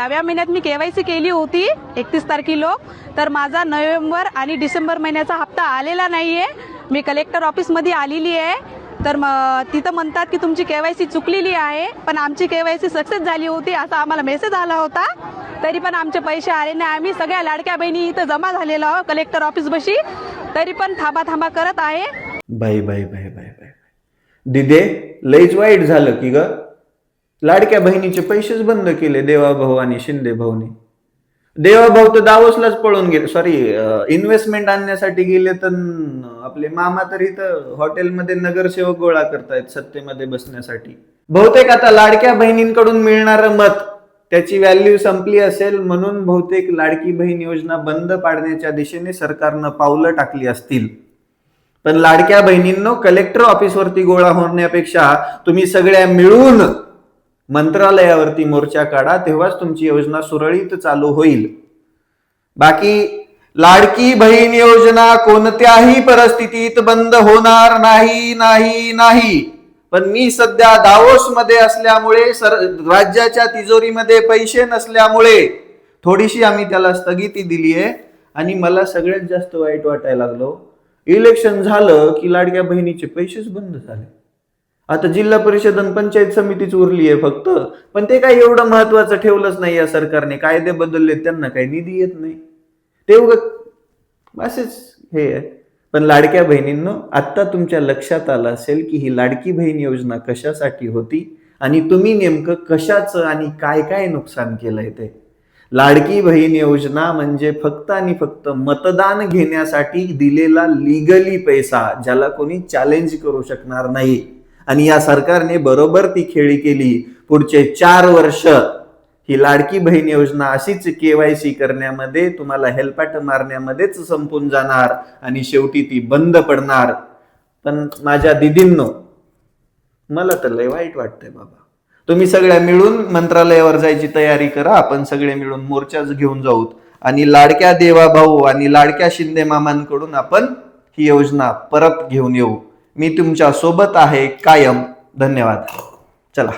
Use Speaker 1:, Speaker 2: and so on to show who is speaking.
Speaker 1: डाव्या महिन्यात मी केवायसी केली होती 31 तारखेला, तर माझा नोव्हेंबर आणि डिसेंबर महिन्याचा हप्ता आलेला नाहीये। मी कलेक्टर ऑफिस मध्ये आलेली आहे, तर तिथं म्हणतात की तुमची केवायसी चुकलेली आहे, पण आमची केवायसी सक्सेस झाली होती असा आम्हाला मेसेज आला होता, तरी पण आमचे पैसे आले नाही। आम्ही सगळ्या लाडक्या बहिणी इथं जमा झालेलो आहोत कलेक्टर ऑफिस बशी, तरी पण थांबा करत आहे।
Speaker 2: बाई बाई बाई बाई बाई दिदे, लईच वाईट झालं की ग। लाडक्या बहिणीचे पैसेच बंद केले देवाभाऊ आणि शिंदे भाऊने। देवाभाऊ तर दावोसलाच पळून गेले, सॉरी इन्व्हेस्टमेंट आणण्यासाठी गेले, तर आपले मामा तर इथं हॉटेलमध्ये नगरसेवक गोळा करतायत सत्तेमध्ये बसण्यासाठी। बहुतेक आता लाडक्या बहिणींकडून मिळणारं मत त्याची व्हॅल्यू संपली असेल, म्हणून बहुतेक लाडकी बहीण योजना बंद पाडण्याच्या दिशेने सरकारनं पावलं टाकली असतील। पण लाडक्या बहिणींनो, कलेक्टर ऑफिसवरती गोळा होण्यापेक्षा तुम्ही सगळ्या मिळून मंत्रालयावरती मोर्चा काढा, तेव्हाच तुमची योजना सुरळीत चालू होईल। बाकी लाडकी बहीण योजना कोणत्याही परिस्थितीत बंद होणार नाही नाही नाही। पण मी सध्या दावोस मध्ये असल्यामुळे, राज्याच्या तिजोरीमध्ये पैसे नसल्यामुळे थोडीशी आम्ही त्याला स्थगिती दिली आहे। आणि मला सगळ्यात जास्त वाईट वाटायला लागलो, इलेक्शन झालं की लाडक्या बहिणीचे पैसेच बंद झाले। आता जिल्हा परिषद आणि पंचायत समितीच उरली आहे फक्त, पण ते काही एवढं महत्वाचं ठेवलंच नाही या सरकारने। कायदे बदलले, त्यांना काही निधी येत नाही, ते असेच हे आहे। पण लाडक्या बहिणींनो, आता तुमच्या लक्षात आलं असेल की ही लाडकी बहीण योजना कशासाठी होती आणि तुम्ही नेमकं कशाचं आणि काय काय नुकसान केलंय ते। लाडकी बहीण योजना म्हणजे फक्त आणि फक्त मतदान घेण्यासाठी दिलेला लीगली पैसा, ज्याला कोणी चॅलेंज करू शकणार नाही। आणि या सरकारने बरोबर ती खेळी केली। पुढचे 4 वर्ष ही लाडकी बहीण योजना अशीच केवायसी करण्यामध्ये, तुम्हाला हेलपाट मारण्यामध्येच संपून जाणार आणि शेवटी ती बंद पडणार। पण माझ्या दिदींनो, मला तर लय वाईट वाटतंय बाबा। तुम्ही सगळ्या मिळून मंत्रालयावर जायची तयारी करा, आपण सगळे मिळून मोर्चाच घेऊन जाऊ आणि लाडक्या देवाभाऊ आणि लाडक्या शिंदे मामांकडून आपण ही योजना परत घेऊन येऊ। मी तुमच्या सोबत आहे कायम। धन्यवाद। चला।